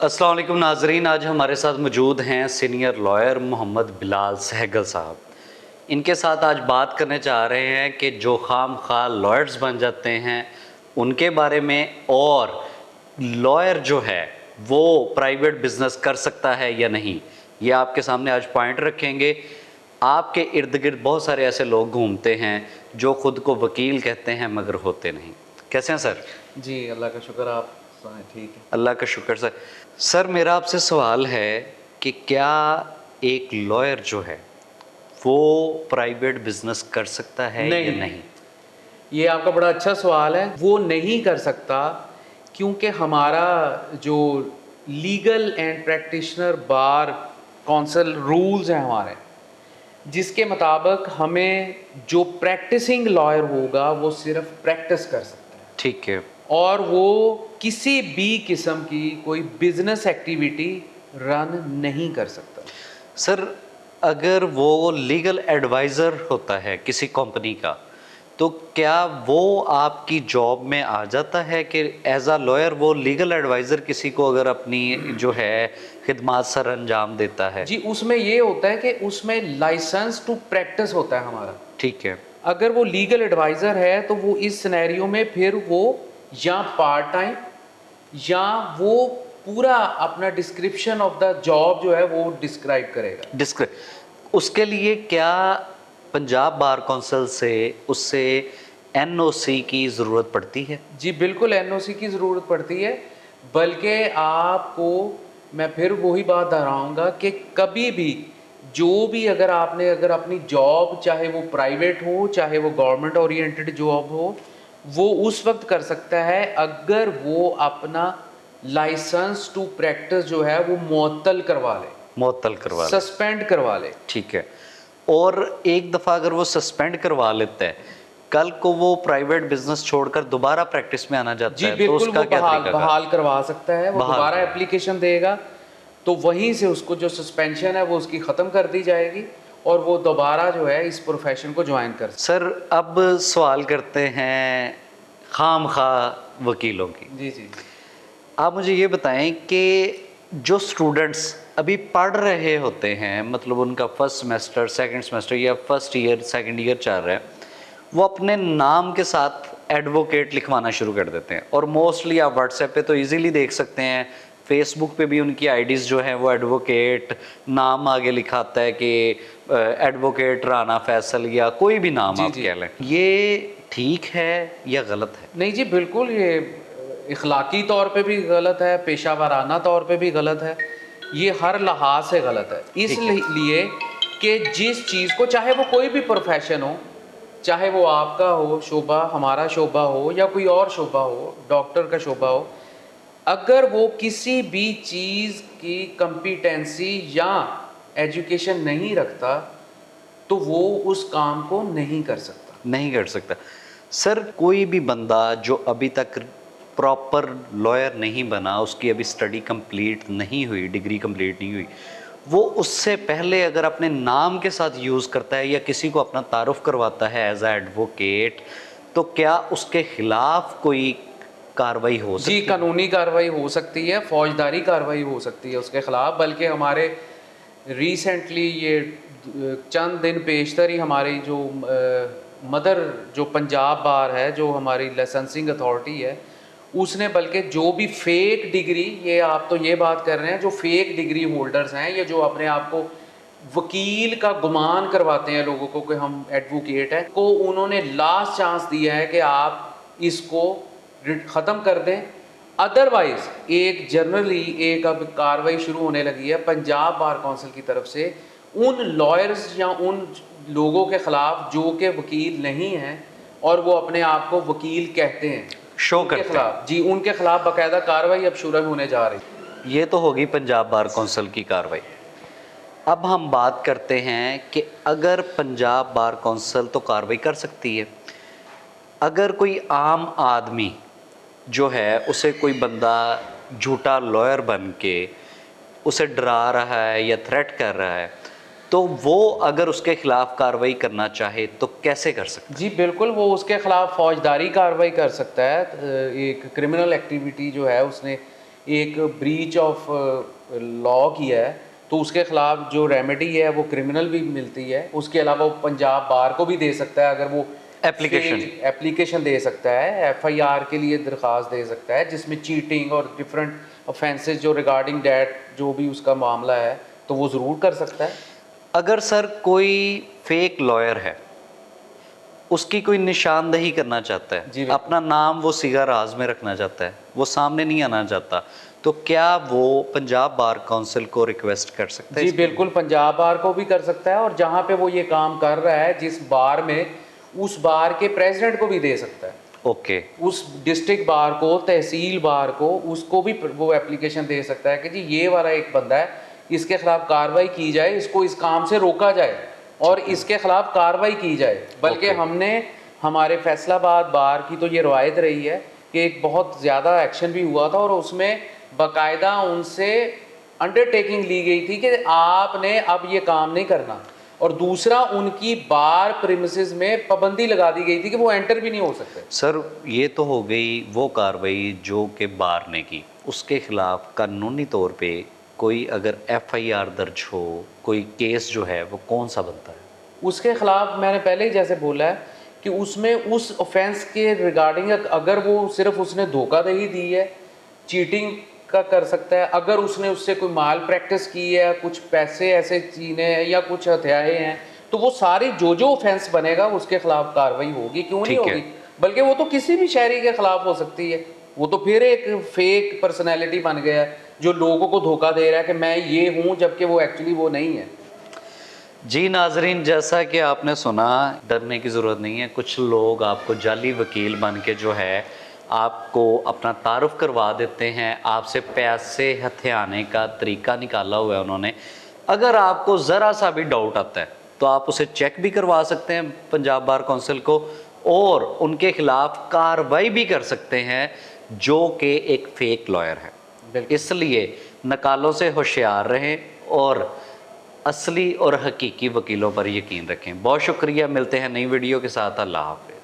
अस्सलाम वालेकुम नाजरीन, आज हमारे साथ मौजूद हैं सीनियर लॉयर मोहम्मद बिलाल सहगल साहब। इनके साथ आज बात करने चाह रहे हैं कि जो खाम खा लॉयर्स बन जाते हैं उनके बारे में, और लॉयर जो है वो प्राइवेट बिजनेस कर सकता है या नहीं, ये आपके सामने आज पॉइंट रखेंगे। आपके इर्द गिर्द बहुत सारे ऐसे लोग घूमते हैं जो ख़ुद को वकील कहते हैं मगर होते नहीं। कैसे हैं सर? जी, अल्लाह का शुक्र, आप सुनाएं? ठीक है। अल्लाह का शुक्र सर। सर मेरा आपसे सवाल है कि क्या एक लॉयर जो है वो प्राइवेट बिजनेस कर सकता है या नहीं? ये आपका बड़ा अच्छा सवाल है। वो नहीं कर सकता क्योंकि हमारा जो legal and practitioner bar council rules हैं हमारे, जिसके मुताबिक हमें जो प्रैक्टिसिंग लॉयर होगा वो सिर्फ प्रैक्टिस कर सकता है, ठीक है। और वो किसी भी किस्म की कोई बिजनेस एक्टिविटी रन नहीं कर सकता। सर अगर वो लीगल एडवाइज़र होता है किसी कंपनी का, तो क्या वो आपकी जॉब में आ जाता है कि एज अ लॉयर वो लीगल एडवाइज़र किसी को अगर अपनी जो है खिदमात सर अंजाम देता है? जी, उसमें ये होता है कि उसमें लाइसेंस टू प्रैक्टिस होता है हमारा। ठीक है। अगर वो लीगल एडवाइज़र है तो वो इस सिनेरियो में फिर वो या पार्ट टाइम या वो पूरा अपना डिस्क्रिप्शन ऑफ द जॉब जो है वो डिस्क्राइब करेगा। उसके लिए क्या पंजाब बार कौंसिल से उससे एनओसी की ज़रूरत पड़ती है? जी बिल्कुल, एनओसी की ज़रूरत पड़ती है। बल्कि आपको मैं फिर वही बात दोहराऊँगा कि कभी भी जो भी अगर अपनी जॉब, चाहे वो प्राइवेट हो चाहे वो गवर्नमेंट ओरिएंटेड जॉब हो, वो उस वक्त कर सकता है अगर वो अपना लाइसेंस टू प्रैक्टिस जो है वो मुअत्तल करवा ले, मुअत्तल करवा ले। सस्पेंड करवा ले। ठीक है। और एक दफ़ा अगर वो सस्पेंड करवा लेता है, कल को वो प्राइवेट बिजनेस छोड़कर दोबारा प्रैक्टिस में आना चाहता जी है, तो बिल्कुल, उसका वो क्या तरीका? बहाल करवा सकता है। वो बहाल दोबारा करवा। एप्लीकेशन देगा तो वहीं से उसको जो सस्पेंशन है वो उसकी ख़त्म कर दी जाएगी और वो दोबारा जो है इस प्रोफेशन को ज्वाइन कर सकता सर अब सवाल करते हैं खाम खा वकीलों की। है। जी जी जी। आप मुझे ये बताएं कि जो स्टूडेंट्स अभी पढ़ रहे होते हैं, मतलब उनका फर्स्ट सेमेस्टर, सेकंड सेमेस्टर या फर्स्ट ईयर सेकंड ईयर चल रहा है, वो अपने नाम के साथ एडवोकेट लिखवाना शुरू कर देते हैं। और मोस्टली आप व्हाट्सएप पे तो इजीली देख सकते हैं, फेसबुक पे भी उनकी आईडीज़ जो हैं वो एडवोकेट नाम आगे लिखाता है कि एडवोकेट राना फैसल या कोई भी नाम जी आप जी। कह लें। ये ठीक है या गलत है? नहीं जी बिल्कुल, ये इखलाकी तौर पे भी गलत है, पेशा वाराना तौर पे भी गलत है, ये हर लिहाज से गलत है। इसलिए कि जिस चीज़ को, चाहे वो कोई भी प्रोफेशन हो, चाहे वो आपका हो शोबा, हमारा शोबा हो या कोई और शोबा हो, डॉक्टर का शोबा हो, अगर वो किसी भी चीज़ की कंपिटेंसी या एजुकेशन नहीं रखता तो वो उस काम को नहीं कर सकता। नहीं कर सकता। सर कोई भी बंदा जो अभी तक प्रॉपर लॉयर नहीं बना, उसकी अभी स्टडी कंप्लीट नहीं हुई, डिग्री कंप्लीट नहीं हुई, वो उससे पहले अगर अपने नाम के साथ यूज़ करता है या किसी को अपना तारुफ करवाता है एज ए एडवोकेट, तो क्या उसके खिलाफ कोई कार्रवाई हो सकती जी, है? कानूनी कार्रवाई हो सकती है, फौजदारी कार्रवाई हो सकती है उसके ख़िलाफ़। बल्कि हमारे रिसेंटली ये चंद दिन पेशतर ही हमारी जो मदर जो पंजाब बार है, जो हमारी लाइसेंसिंग अथॉरिटी है, उसने बल्कि जो भी फेक डिग्री, ये आप तो ये बात कर रहे हैं जो फेक डिग्री होल्डर्स हैं, ये जो अपने आप को वकील का गुमान करवाते हैं लोगों को कि हम एडवोकेट हैं, को उन्होंने लास्ट चांस दिया है कि आप इसको ख़त्म कर दें। अदरवाइज़ एक जनरली एक अब कार्रवाई शुरू होने लगी है पंजाब बार काउंसिल की तरफ से उन लॉयर्स या उन लोगों के ख़िलाफ़ जो कि वकील नहीं हैं और वो अपने आप को वकील कहते हैं, शो उनके करते हैं। खिलाफ, जी उनके खिलाफ बाकायदा कार्रवाई अब शुरू होने जा रही है। ये तो होगी पंजाब बार कौंसिल की कार्रवाई। अब हम बात करते हैं कि अगर पंजाब बार कौंसिल तो कार्रवाई कर सकती है, अगर कोई आम आदमी जो है उसे कोई बंदा झूठा लॉयर बन के उसे डरा रहा है या थ्रेट कर रहा है, तो वो अगर उसके खिलाफ कार्रवाई करना चाहे तो कैसे कर सकता जी बिल्कुल, वो उसके ख़िलाफ़ फ़ौजदारी कार्रवाई कर सकता है। एक क्रिमिनल एक्टिविटी जो है उसने एक ब्रीच ऑफ लॉ किया है तो उसके खिलाफ जो रेमेडी है वो क्रिमिनल भी मिलती है। उसके अलावा वो पंजाब बार को भी दे सकता है, अगर वो एप्लीकेशन दे सकता है, एफआईआर के लिए दरख्वास्त दे सकता है जिसमें चीटिंग और डिफरेंट ऑफेंसेस जो रिगार्डिंग डैट जो भी उसका मामला है तो वो ज़रूर कर सकता है। अगर सर कोई फेक लॉयर है, उसकी कोई निशानदही करना चाहता है, अपना नाम वो सिगा राज में रखना चाहता है, वो सामने नहीं आना चाहता, तो क्या वो पंजाब बार काउंसिल को रिक्वेस्ट कर सकता है? जी बिल्कुल, पंजाब बार को भी कर सकता है, और जहाँ पे वो ये काम कर रहा है जिस बार में, उस बार के प्रेसिडेंट को भी दे सकता है। ओके। उस डिस्ट्रिक्ट बार को, तहसील बार को, उसको भी वो एप्लीकेशन दे सकता है कि जी ये वाला एक बंदा है, इसके खिलाफ कार्रवाई की जाए, इसको इस काम से रोका जाए और इसके खिलाफ कार्रवाई की जाए। बल्कि हमने हमारे फैसलाबाद बार की तो ये रवायत रही है कि एक बहुत ज़्यादा एक्शन भी हुआ था और उसमें बाकायदा उनसे अंडरटेकिंग ली गई थी कि आपने अब ये काम नहीं करना, और दूसरा उनकी बार प्रीमिसेस में पाबंदी लगा दी गई थी कि वो एंटर भी नहीं हो सकते। सर ये तो हो गई वो कार्रवाई जो कि बार ने की, उसके खिलाफ कानूनी तौर पे कोई अगर एफआईआर दर्ज हो, कोई केस जो है वो कौन सा बनता है? उसके खिलाफ मैंने पहले ही जैसे बोला है कि उसमें उस ऑफेंस के रिगार्डिंग अगर वो सिर्फ उसने धोखाधड़ी दी है, चीटिंग का कर सकता है, अगर उसने उससे कोई माल प्रैक्टिस की है, कुछ पैसे ऐसे छीने हैं या कुछ हत्याएं हैं, तो वो सारी जो ऑफेंस बनेगा उसके खिलाफ कार्रवाई होगी। क्यों नहीं होगी? बल्कि वो तो किसी भी शहरी के खिलाफ हो सकती है। वो तो फिर एक फेक पर्सनैलिटी बन गया है जो लोगों को धोखा दे रहा है कि मैं ये हूँ, जबकि वो एक्चुअली वो नहीं है। जी नाजरीन, जैसा कि आपने सुना, डरने की ज़रूरत नहीं है। कुछ लोग आपको जाली वकील बन के जो है आपको अपना तारुफ करवा देते हैं, आपसे पैसे हथियाने का तरीका निकाला हुआ है उन्होंने। अगर आपको ज़रा सा भी डाउट आता है तो आप उसे चेक भी करवा सकते हैं पंजाब बार काउंसिल को, और उनके खिलाफ कार्रवाई भी कर सकते हैं जो कि एक फेक लॉयर है। इसलिए नकालों से होशियार रहें और असली और हकीकी वकीलों पर यकीन रखें। बहुत शुक्रिया, मिलते हैं नई वीडियो के साथ। अल्लाह हाफ़िज़।